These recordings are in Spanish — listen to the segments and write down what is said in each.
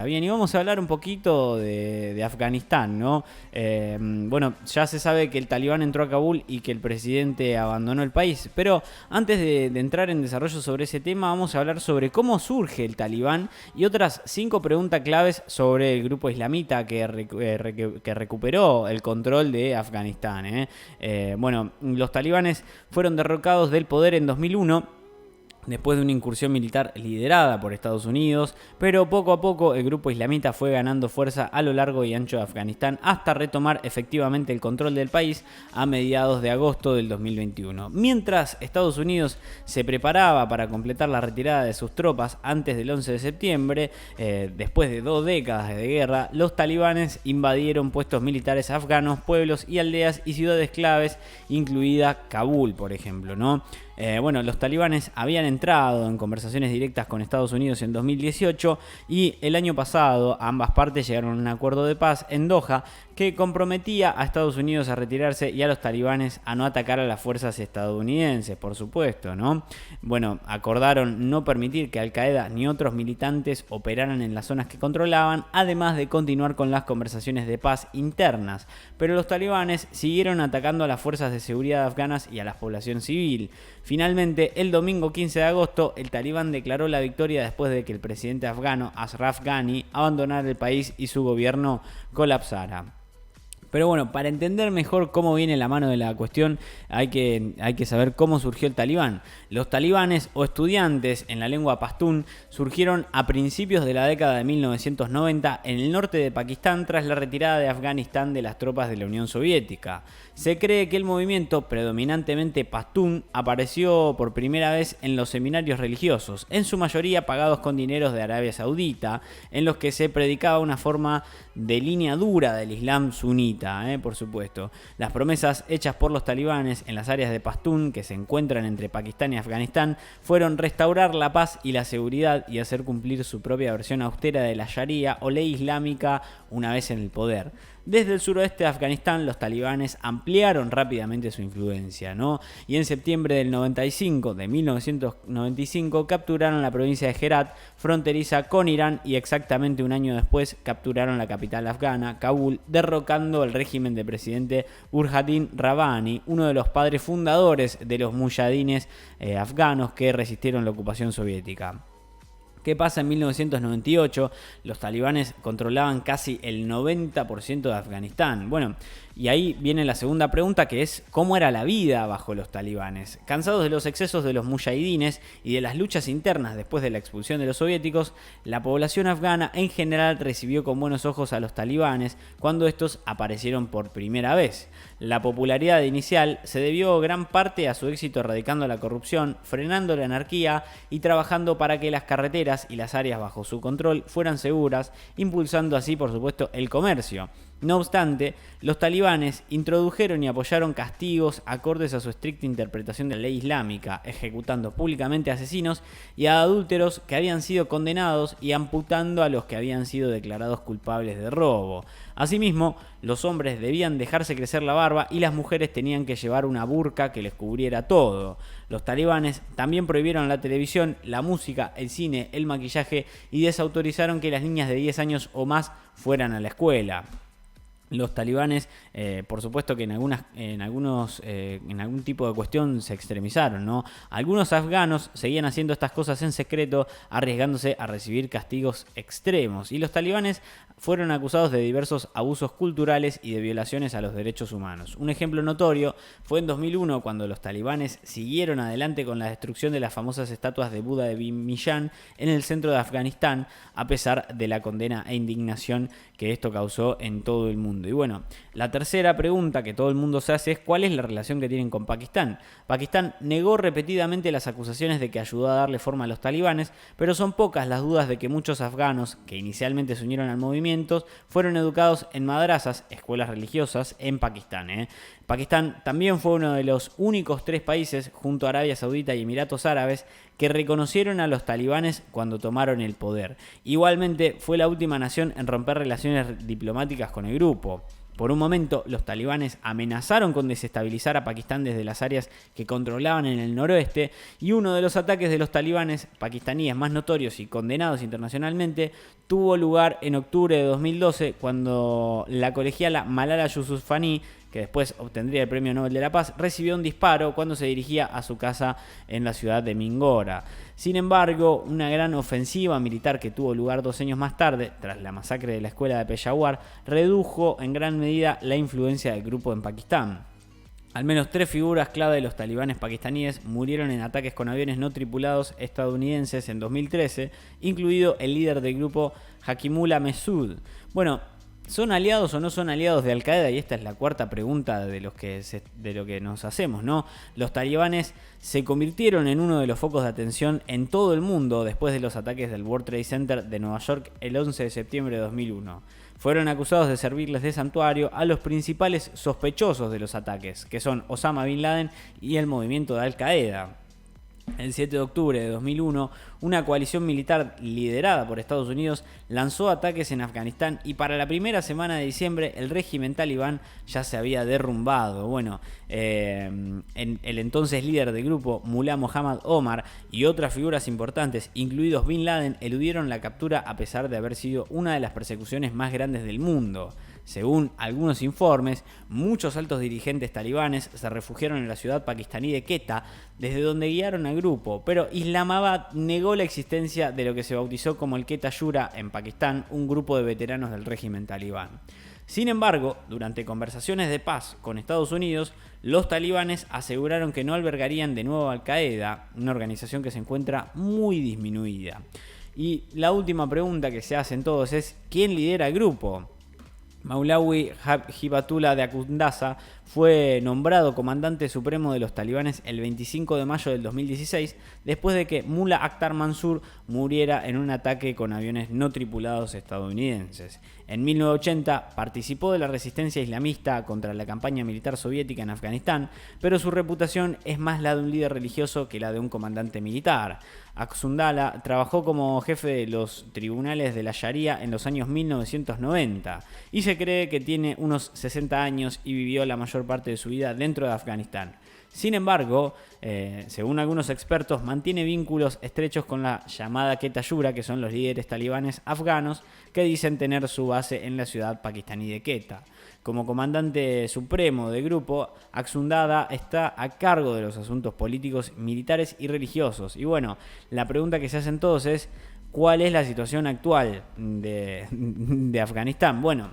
Bien, y vamos a hablar un poquito de Afganistán, ¿no? Bueno, ya se sabe que el talibán entró a Kabul y que el presidente abandonó el país, pero antes de entrar en desarrollo sobre ese tema, vamos a hablar sobre cómo surge el talibán y otras 5 preguntas claves sobre el grupo islamita que recuperó el control de Afganistán, ¿eh? Bueno, los talibanes fueron derrocados del poder en 2001 después de una incursión militar liderada por Estados Unidos, pero poco a poco el grupo islamita fue ganando fuerza a lo largo y ancho de Afganistán hasta retomar efectivamente el control del país a mediados de agosto del 2021. Mientras Estados Unidos se preparaba para completar la retirada de sus tropas antes del 11 de septiembre, después de 2 décadas de guerra, los talibanes invadieron puestos militares afganos, pueblos y aldeas y ciudades claves, incluida Kabul, por ejemplo, ¿no? Bueno, los talibanes habían entrado en conversaciones directas con Estados Unidos en 2018 y el año pasado ambas partes llegaron a un acuerdo de paz en Doha que comprometía a Estados Unidos a retirarse y a los talibanes a no atacar a las fuerzas estadounidenses, por supuesto, ¿no? Bueno, acordaron no permitir que Al Qaeda ni otros militantes operaran en las zonas que controlaban, además de continuar con las conversaciones de paz internas. Pero los talibanes siguieron atacando a las fuerzas de seguridad afganas y a la población civil. Finalmente, el domingo 15 de agosto, el talibán declaró la victoria después de que el presidente afgano Ashraf Ghani abandonara el país y su gobierno colapsara. Pero bueno, para entender mejor cómo viene la mano de la cuestión, hay que saber cómo surgió el talibán. Los talibanes o estudiantes en la lengua pastún surgieron a principios de la década de 1990 en el norte de Pakistán tras la retirada de Afganistán de las tropas de la Unión Soviética. Se cree que el movimiento, predominantemente pastún, apareció por primera vez en los seminarios religiosos, en su mayoría pagados con dineros de Arabia Saudita, en los que se predicaba una forma de línea dura del Islam sunita, por supuesto. Las promesas hechas por los talibanes en las áreas de Pastún, que se encuentran entre Pakistán y Afganistán, fueron restaurar la paz y la seguridad y hacer cumplir su propia versión austera de la Sharia o ley islámica una vez en el poder. Desde el suroeste de Afganistán, los talibanes ampliaron rápidamente su influencia, ¿no? Y en septiembre del 1995, capturaron la provincia de Herat, fronteriza con Irán, y exactamente un año después capturaron la capital afgana, Kabul, derrocando el régimen del presidente Burhanuddin Rabbani, uno de los padres fundadores de los muyahidines afganos que resistieron la ocupación soviética. ¿Qué pasa en 1998? Los talibanes controlaban casi el 90% de Afganistán. Bueno, y ahí viene la segunda pregunta, que es ¿cómo era la vida bajo los talibanes? Cansados de los excesos de los muyahidines y de las luchas internas después de la expulsión de los soviéticos, la población afgana en general recibió con buenos ojos a los talibanes cuando estos aparecieron por primera vez. La popularidad inicial se debió gran parte a su éxito erradicando la corrupción, frenando la anarquía y trabajando para que las carreteras y las áreas bajo su control fueran seguras, impulsando así, por supuesto, el comercio. No obstante, los talibanes introdujeron y apoyaron castigos acordes a su estricta interpretación de la ley islámica, ejecutando públicamente a asesinos y a adúlteros que habían sido condenados y amputando a los que habían sido declarados culpables de robo. Asimismo, los hombres debían dejarse crecer la barba y las mujeres tenían que llevar una burka que les cubriera todo. Los talibanes también prohibieron la televisión, la música, el cine, el maquillaje y desautorizaron que las niñas de 10 años o más fueran a la escuela. Los talibanes, por supuesto que en algún tipo de cuestión se extremizaron, ¿no? Algunos afganos seguían haciendo estas cosas en secreto, arriesgándose a recibir castigos extremos. Y los talibanes fueron acusados de diversos abusos culturales y de violaciones a los derechos humanos. Un ejemplo notorio fue en 2001, cuando los talibanes siguieron adelante con la destrucción de las famosas estatuas de Buda de Bimiyan en el centro de Afganistán, a pesar de la condena e indignación que esto causó en todo el mundo. Y bueno, la tercera pregunta que todo el mundo se hace es ¿cuál es la relación que tienen con Pakistán? Pakistán negó repetidamente las acusaciones de que ayudó a darle forma a los talibanes, pero son pocas las dudas de que muchos afganos que inicialmente se unieron al movimiento fueron educados en madrasas, escuelas religiosas, en Pakistán. Pakistán también fue uno de los únicos 3 países, junto a Arabia Saudita y Emiratos Árabes, que reconocieron a los talibanes cuando tomaron el poder. Igualmente, fue la última nación en romper relaciones diplomáticas con el grupo. Por un momento, los talibanes amenazaron con desestabilizar a Pakistán desde las áreas que controlaban en el noroeste, y uno de los ataques de los talibanes pakistaníes más notorios y condenados internacionalmente tuvo lugar en octubre de 2012, cuando la colegiala Malala Yousafzai, que después obtendría el Premio Nobel de la Paz, recibió un disparo cuando se dirigía a su casa en la ciudad de Mingora. Sin embargo, una gran ofensiva militar que tuvo lugar 2 años más tarde, tras la masacre de la escuela de Peshawar, redujo en gran medida la influencia del grupo en Pakistán. Al menos 3 figuras clave de los talibanes pakistaníes murieron en ataques con aviones no tripulados estadounidenses en 2013, incluido el líder del grupo Hakimullah Mehsud. Bueno, ¿son aliados o no son aliados de Al-Qaeda? Y esta es la cuarta pregunta de lo que nos hacemos, ¿no? Los talibanes se convirtieron en uno de los focos de atención en todo el mundo después de los ataques del World Trade Center de Nueva York el 11 de septiembre de 2001. Fueron acusados de servirles de santuario a los principales sospechosos de los ataques, que son Osama Bin Laden y el movimiento de Al-Qaeda. El 7 de octubre de 2001, una coalición militar liderada por Estados Unidos lanzó ataques en Afganistán y para la primera semana de diciembre el régimen talibán ya se había derrumbado. Bueno, el entonces líder del grupo, Mullah Mohammad Omar, y otras figuras importantes, incluidos Bin Laden, eludieron la captura a pesar de haber sido una de las persecuciones más grandes del mundo. Según algunos informes, muchos altos dirigentes talibanes se refugiaron en la ciudad pakistaní de Quetta, desde donde guiaron al grupo, pero Islamabad negó la existencia de lo que se bautizó como el Quetta Shura en Pakistán, un grupo de veteranos del régimen talibán. Sin embargo, durante conversaciones de paz con Estados Unidos, los talibanes aseguraron que no albergarían de nuevo a Al-Qaeda, una organización que se encuentra muy disminuida. Y la última pregunta que se hacen todos es: ¿quién lidera el grupo? Maulawi Hibatullah de Akundasa fue nombrado comandante supremo de los talibanes el 25 de mayo del 2016, después de que Mullah Akhtar Mansur muriera en un ataque con aviones no tripulados estadounidenses. En 1980 participó de la resistencia islamista contra la campaña militar soviética en Afganistán, pero su reputación es más la de un líder religioso que la de un comandante militar. Akundasa trabajó como jefe de los tribunales de la Sharia en los años 1990 y se cree que tiene unos 60 años y vivió la mayor parte de su vida dentro de Afganistán. Sin embargo, según algunos expertos, mantiene vínculos estrechos con la llamada Quetta Shura, que son los líderes talibanes afganos que dicen tener su base en la ciudad pakistaní de Quetta. Como comandante supremo del grupo, Akundasa está a cargo de los asuntos políticos, militares y religiosos. Y bueno, la pregunta que se hacen todos es: ¿cuál es la situación actual de Afganistán? Bueno,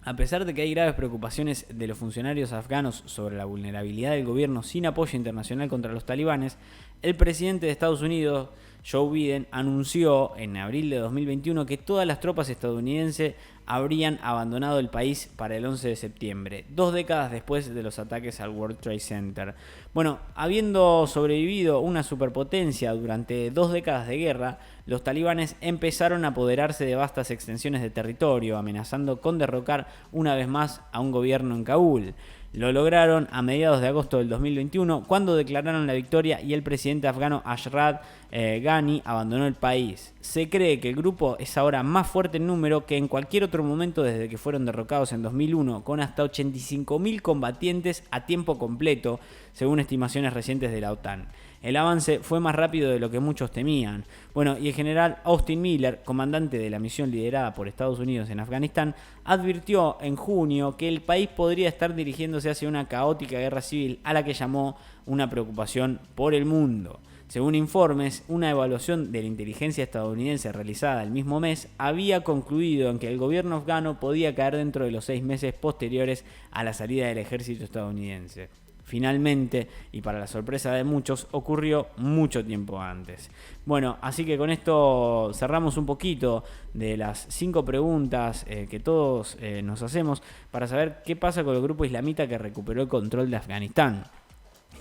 a pesar de que hay graves preocupaciones de los funcionarios afganos sobre la vulnerabilidad del gobierno sin apoyo internacional contra los talibanes, el presidente de Estados Unidos, Joe Biden, anunció en abril de 2021 que todas las tropas estadounidenses habrían abandonado el país para el 11 de septiembre, 2 décadas después de los ataques al World Trade Center. Bueno, habiendo sobrevivido una superpotencia durante 2 décadas de guerra, los talibanes empezaron a apoderarse de vastas extensiones de territorio, amenazando con derrocar una vez más a un gobierno en Kabul. Lo lograron a mediados de agosto del 2021, cuando declararon la victoria y el presidente afgano Ashraf Ghani abandonó el país. Se cree que el grupo es ahora más fuerte en número que en cualquier otro momento desde que fueron derrocados en 2001, con hasta 85.000 combatientes a tiempo completo, según estimaciones recientes de la OTAN. El avance fue más rápido de lo que muchos temían. Bueno, y el general Austin Miller, comandante de la misión liderada por Estados Unidos en Afganistán, advirtió en junio que el país podría estar dirigiéndose hacia una caótica guerra civil, a la que llamó una preocupación por el mundo. Según informes, una evaluación de la inteligencia estadounidense realizada el mismo mes había concluido en que el gobierno afgano podía caer dentro de los 6 meses posteriores a la salida del ejército estadounidense. Finalmente, y para la sorpresa de muchos, ocurrió mucho tiempo antes. Bueno, así que con esto cerramos un poquito de las 5 preguntas que todos nos hacemos para saber qué pasa con el grupo islamita que recuperó el control de Afganistán.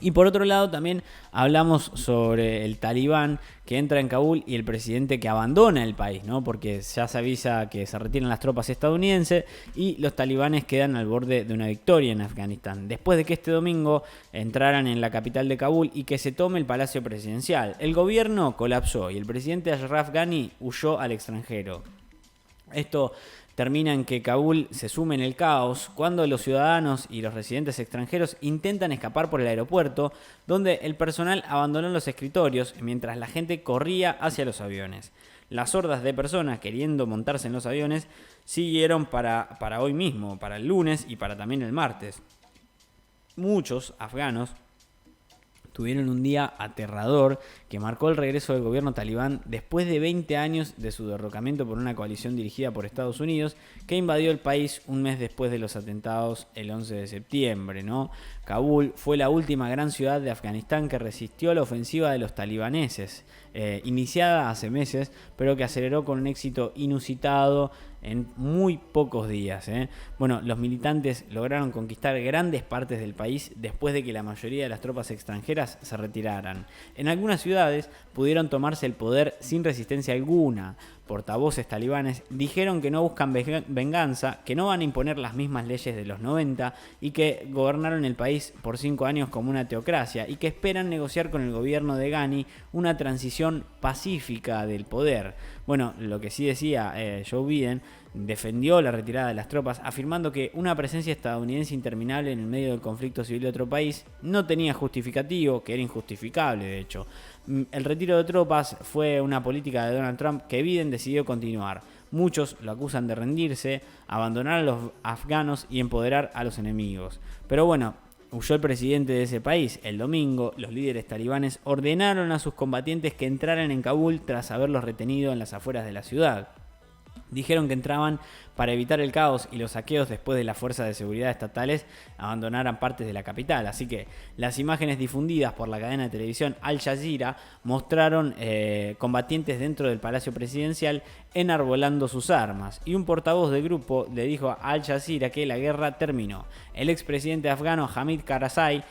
Y por otro lado también hablamos sobre el talibán que entra en Kabul y el presidente que abandona el país, ¿no? Porque ya se avisa que se retiran las tropas estadounidenses y los talibanes quedan al borde de una victoria en Afganistán, después de que este domingo entraran en la capital de Kabul y que se tome el palacio presidencial. El gobierno colapsó y el presidente Ashraf Ghani huyó al extranjero. Esto termina en que Kabul se sume en el caos cuando los ciudadanos y los residentes extranjeros intentan escapar por el aeropuerto, donde el personal abandonó los escritorios mientras la gente corría hacia los aviones. Las hordas de personas queriendo montarse en los aviones siguieron para hoy mismo, para el lunes y para también el martes. Muchos afganos tuvieron un día aterrador que marcó el regreso del gobierno talibán después de 20 años de su derrocamiento por una coalición dirigida por Estados Unidos que invadió el país un mes después de los atentados el 11 de septiembre, ¿no? Kabul fue la última gran ciudad de Afganistán que resistió la ofensiva de los talibaneses, iniciada hace meses, pero que aceleró con un éxito inusitado en muy pocos días. Bueno, los militantes lograron conquistar grandes partes del país después de que la mayoría de las tropas extranjeras se retiraran. En algunas ciudades pudieron tomarse el poder sin resistencia alguna. Portavoces talibanes dijeron que no buscan venganza, que no van a imponer las mismas leyes de los 90 y que gobernaron el país por 5 años como una teocracia y que esperan negociar con el gobierno de Ghani una transición pacífica del poder. Bueno, lo que sí decía Joe Biden, defendió la retirada de las tropas, afirmando que una presencia estadounidense interminable en el medio del conflicto civil de otro país no tenía justificativo, que era injustificable de hecho. El retiro de tropas fue una política de Donald Trump que Biden decidió continuar. Muchos lo acusan de rendirse, abandonar a los afganos y empoderar a los enemigos. Pero bueno, huyó el presidente de ese país. El domingo, los líderes talibanes ordenaron a sus combatientes que entraran en Kabul tras haberlos retenido en las afueras de la ciudad. Dijeron que entraban para evitar el caos y los saqueos después de las fuerzas de seguridad estatales abandonaran partes de la capital. Así que las imágenes difundidas por la cadena de televisión Al Jazeera mostraron combatientes dentro del Palacio Presidencial enarbolando sus armas. Y un portavoz del grupo le dijo a Al Jazeera que la guerra terminó. El expresidente afgano Hamid Karzai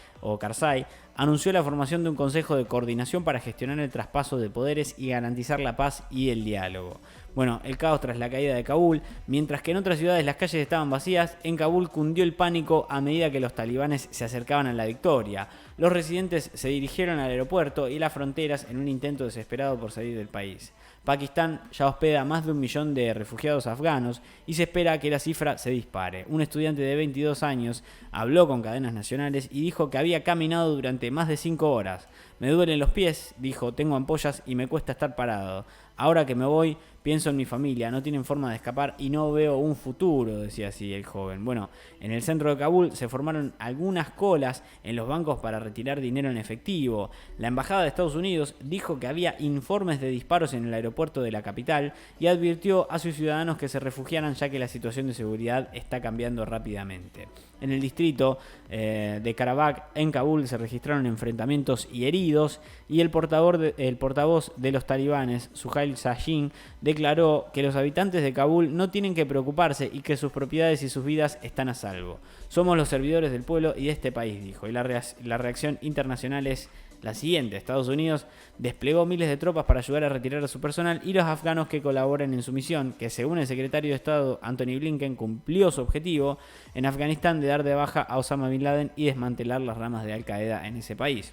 anunció la formación de un consejo de coordinación para gestionar el traspaso de poderes y garantizar la paz y el diálogo. Bueno, el caos tras la caída de Kabul, mientras que en otras ciudades las calles estaban vacías, en Kabul cundió el pánico a medida que los talibanes se acercaban a la victoria. Los residentes se dirigieron al aeropuerto y las fronteras en un intento desesperado por salir del país. Pakistán ya hospeda a más de 1 millón de refugiados afganos y se espera que la cifra se dispare. Un estudiante de 22 años habló con cadenas nacionales y dijo que había caminado durante más de 5 horas. Me duelen los pies, dijo, tengo ampollas y me cuesta estar parado. Ahora que me voy, pienso en mi familia, no tienen forma de escapar y no veo un futuro, decía así el joven. Bueno, en el centro de Kabul se formaron algunas colas en los bancos para retirar dinero en efectivo. La embajada de Estados Unidos dijo que había informes de disparos en el aeropuerto de la capital y advirtió a sus ciudadanos que se refugiaran ya que la situación de seguridad está cambiando rápidamente. En el distrito de Karabakh, en Kabul, se registraron enfrentamientos y heridos y el portavoz de los talibanes, Suhail Shaheen, declaró que los habitantes de Kabul no tienen que preocuparse y que sus propiedades y sus vidas están a salvo. Somos los servidores del pueblo y de este país, dijo. Y la reacción internacional es la siguiente. Estados Unidos desplegó miles de tropas para ayudar a retirar a su personal y los afganos que colaboran en su misión, que según el secretario de Estado Anthony Blinken cumplió su objetivo en Afganistán de dar de baja a Osama Bin Laden y desmantelar las ramas de Al Qaeda en ese país.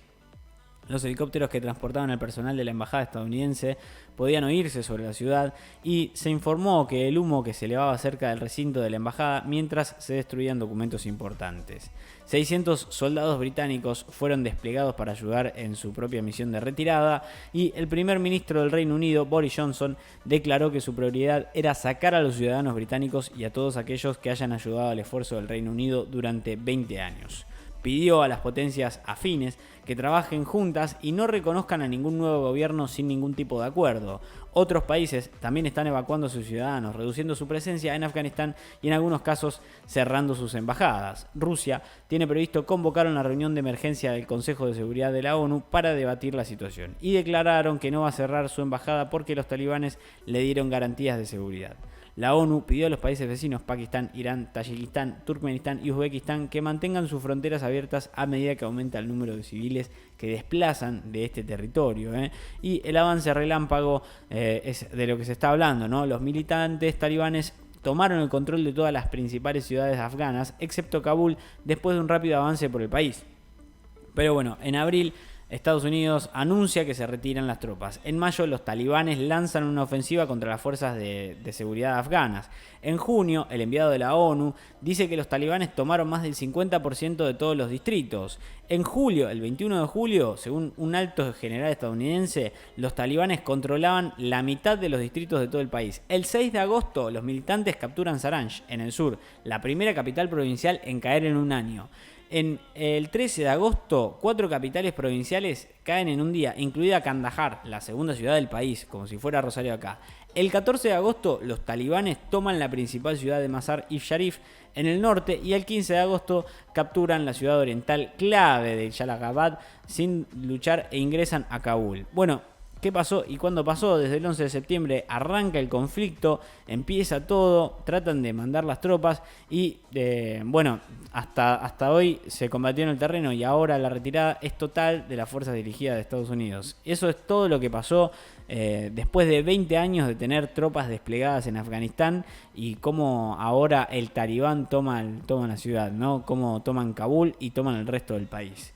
Los helicópteros que transportaban al personal de la embajada estadounidense podían oírse sobre la ciudad y se informó que el humo que se elevaba cerca del recinto de la embajada mientras se destruían documentos importantes. 600 soldados británicos fueron desplegados para ayudar en su propia misión de retirada y el primer ministro del Reino Unido, Boris Johnson, declaró que su prioridad era sacar a los ciudadanos británicos y a todos aquellos que hayan ayudado al esfuerzo del Reino Unido durante 20 años. Pidió a las potencias afines que trabajen juntas y no reconozcan a ningún nuevo gobierno sin ningún tipo de acuerdo. Otros países también están evacuando a sus ciudadanos, reduciendo su presencia en Afganistán y en algunos casos cerrando sus embajadas. Rusia tiene previsto convocar una reunión de emergencia del Consejo de Seguridad de la ONU para debatir la situación y declararon que no va a cerrar su embajada porque los talibanes le dieron garantías de seguridad. La ONU pidió a los países vecinos Pakistán, Irán, Tayikistán, Turkmenistán y Uzbekistán que mantengan sus fronteras abiertas a medida que aumenta el número de civiles que desplazan de este territorio. Y el avance relámpago es de lo que se está hablando, ¿no? Los militantes talibanes tomaron el control de todas las principales ciudades afganas, excepto Kabul, después de un rápido avance por el país. Pero bueno, en abril Estados Unidos anuncia que se retiran las tropas. En mayo los talibanes lanzan una ofensiva contra las fuerzas de seguridad afganas. En junio, el enviado de la ONU dice que los talibanes tomaron más del 50% de todos los distritos. En julio, el 21 de julio, según un alto general estadounidense, los talibanes controlaban la mitad de los distritos de todo el país. El 6 de agosto, los militantes capturan Saranj, en el sur, la primera capital provincial en caer en un año. En el 13 de agosto, 4 capitales provinciales caen en un día, incluida Kandahar, la segunda ciudad del país, como si fuera Rosario acá. El 14 de agosto, los talibanes toman la principal ciudad de Mazar-i-Sharif en el norte y el 15 de agosto capturan la ciudad oriental clave de Jalalabad sin luchar e ingresan a Kabul. Bueno, ¿qué pasó y cuándo pasó? Desde el 11 de septiembre arranca el conflicto, empieza todo, tratan de mandar las tropas y bueno, hasta hoy se combatió en el terreno y ahora la retirada es total de las fuerzas dirigidas de Estados Unidos. Eso es todo lo que pasó después de 20 años de tener tropas desplegadas en Afganistán y cómo ahora el talibán toma la ciudad, ¿no? Cómo toman Kabul y toman el resto del país.